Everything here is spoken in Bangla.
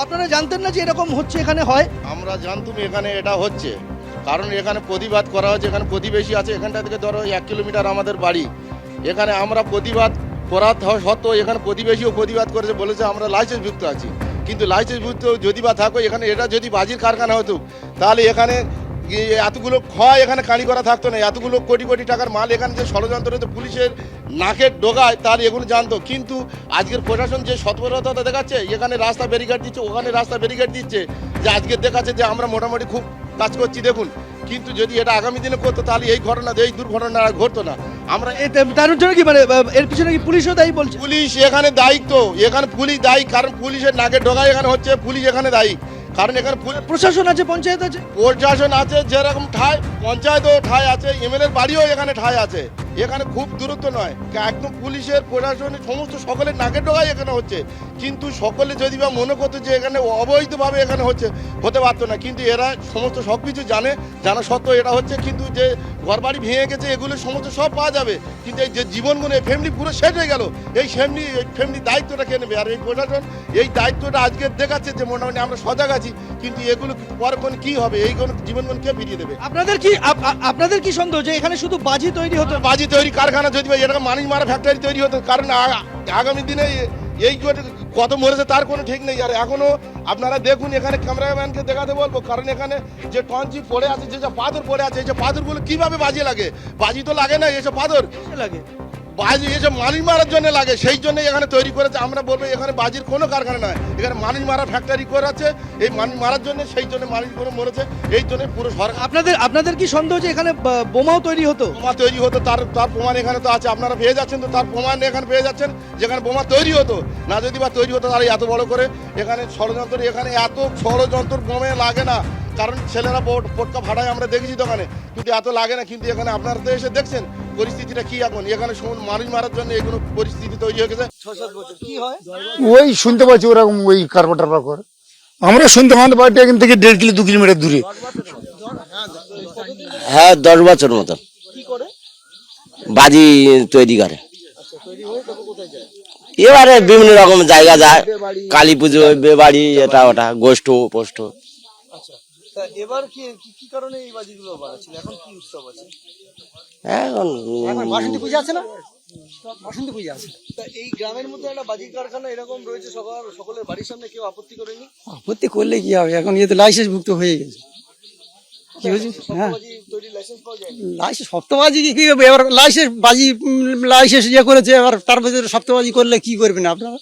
আপনারা জানতেন না যে এরকম হচ্ছে, এখানে হয়? আমরা জানতাম এখানে এটা হচ্ছে, কারণ এখানে প্রতিবাদ করা হচ্ছে। এখানে প্রতিবেশী আছে, এখানটা থেকে ধরো 1 কিলোমিটার আমাদের বাড়ি। এখানে আমরা প্রতিবাদ করা সত্ত্বেও এখানে প্রতিবেশীও প্রতিবাদ করেছে, বলেছে আমরা লাইসেন্সভুক্ত আছি। কিন্তু লাইসেন্সভুক্ত যদি বা থাকো, এখানে এটা যদি বাজির কারখানা হতো, তাহলে এখানে এতগুলো ক্ষয় এখানে কাঁড়ি করা থাকতো না। এতগুলো কোটি কোটি টাকার মাল এখানে যে ষড়যন্ত্র হতো পুলিশের নাকের ডোগায়, তার এগুলো জানতো। কিন্তু আজকের প্রশাসন যে সৎপরতা দেখাচ্ছে, এখানে রাস্তা ব্যারিকেড দিচ্ছে, ওখানে রাস্তা ব্যারিকেড দিচ্ছে, যে আজকের দেখাচ্ছে যে আমরা মোটামুটি খুব কাজ করছি দেখুন। কিন্তু যদি এটা আগামী দিনে করতো, তাহলে এই ঘটনা, এই দুর্ঘটনা ঘটতো না। আমরা তার জন্য কি মানে এর পিছনে কি পুলিশও দায়ী বলছে? পুলিশ এখানে দায়িত্ব, এখানে পুলিশ দায়ী, কারণ পুলিশের নাকের ডোগায় এখানে হচ্ছে, পুলিশ এখানে দায়ী। কারণ এখানে প্রশাসন আছে, পঞ্চায়েত আছে, প্রশাসন আছে, যেরকম ঠায় পঞ্চায়েতও ঠায় আছে, এমএলএর বাড়িও এখানে ঠায় আছে। এখানে খুব দূরত্ব নয়, একদম পুলিশের প্রশাসনের সমস্ত সকলের নাকের ডোগায় এখানে হচ্ছে। কিন্তু সকলে যদি বা মনে করতো যে এখানে অবৈধভাবে এখানে হচ্ছে, হতে পারতো না। কিন্তু এরা সমস্ত সব কিছু জানা সত্ত্বেও এটা হচ্ছে। কিন্তু যে ঘর বাড়ি ভেঙে গেছে, এগুলো সমস্ত সব পাওয়া যাবে। কিন্তু এই যে জীবনগুলো, এই ফ্যামিলি পুরো সেট হয়ে গেল, এই ফ্যামিলি দায়িত্বটা কে নেবে? আর এই প্রশাসন এই দায়িত্বটা আজকে দেখাচ্ছে যে মোটামুটি আমরা সজাগ আছি। কিন্তু এগুলো পরে কোন কি হবে, এইগুলো জীবনগুলো কে ফিরিয়ে দেবে? আপনাদের কি সন্দেহ যে এখানে শুধু বাজি তৈরি হতো? বাজি তৈরি কারখানা যদি বা এরকম মানিস মারা ফ্যাক্টরি তৈরি হতো, কারণ আগামী দিনে এই কত মরেছে তার কোনো ঠিক নেই। আর এখনো আপনারা দেখুন, এখানে ক্যামেরাম্যানকে দেখাতে বলবো, কারণ এখানে যে টঞ্চি পড়ে আছে, যে পাথর পড়ে আছে, এই যে পাথরগুলো কিভাবে বাজি লাগে? বাজি তো লাগে না, এসব পাথর লাগে বাজি এসব মানিস মারার জন্য লাগে। সেই জন্য এখানে তৈরি করেছে। আমরা বলবো এখানে বাজির কোনো কারখানা নয়, এখানে মানিস মারা ফ্যাক্টরি করেছে এই মানিস মারার জন্য। সেই জন্য মানুষগুলো মরেছে, এই জন্য পুরো সরকার। আপনাদের কি সন্দেহ যে এখানে বোমাও তৈরি হতো? বোমা তৈরি হতো, তার প্রমাণ এখানে তো আছে, আপনারা পেয়ে যাচ্ছেন। তো তার প্রমাণ এখানে পেয়ে যাচ্ছেন যেখানে বোমা তৈরি হতো। না যদি বা তৈরি হতো, তাহলে এত বড় করে এখানে ষড়যন্ত্র, এখানে এত ষড়যন্ত্র বোমে লাগে না। কারণ ছেলেরা পটকা ভাড়ায় আমরা দেখেছি দোকানে, কিন্তু এত লাগে না। কিন্তু এখানে আপনারা তো এসে দেখছেন পরিস্থিতিটা কি এখন। এখানে মানুষ মারার জন্য এগুলো পরিস্থিতি তৈরি হয়ে গেছে। 6-7 বছর কি হয়? ওই শুনতে পাচ্ছি ওরকম ওই কারবার টারবার করে। আমরা শুনতে আমাদের বাড়িটা এখান থেকে 1.5 2 কিলোমিটার দূরে। হ্যাঁ, 10 বছর মতো কি করে? বাজি তৈরি করে। এবারে বিভিন্ন রকম জায়গা যায়, কালী পুজো, বেবাড়ি, এটা ওটা, গোষ্ঠ পোষ্ঠ। আচ্ছা, তা এবার কি কারণে এই বাজিগুলো বানাচ্ছিল? এখন কি উৎসব আছে? এখন বাসন্তী পূজা আছে না? বাসন্তী পূজা আছে। তা এই গ্রামের মধ্যে একটা বাজির কারখানা এরকম রয়েছে, সকলের বাড়ির সামনে, কেউ আপত্তি করেনি? আপত্তি করলে কি হবে? এখন ইয়ে তো লাইসেন্স ভুক্ত হয়ে গেছে। কি হয়েছে? হ্যাঁ, বাজি তৈরি লাইসেন্স পাওয়া যায়? লাইসেন্স সপ্তবাজি কি হবে? এবার লাইসেন্স বাজি লাইসেন্স ইয়ে করেছে, এবার তার ভিতরে সপ্তবাজি করলে কি করবেন আপনারা?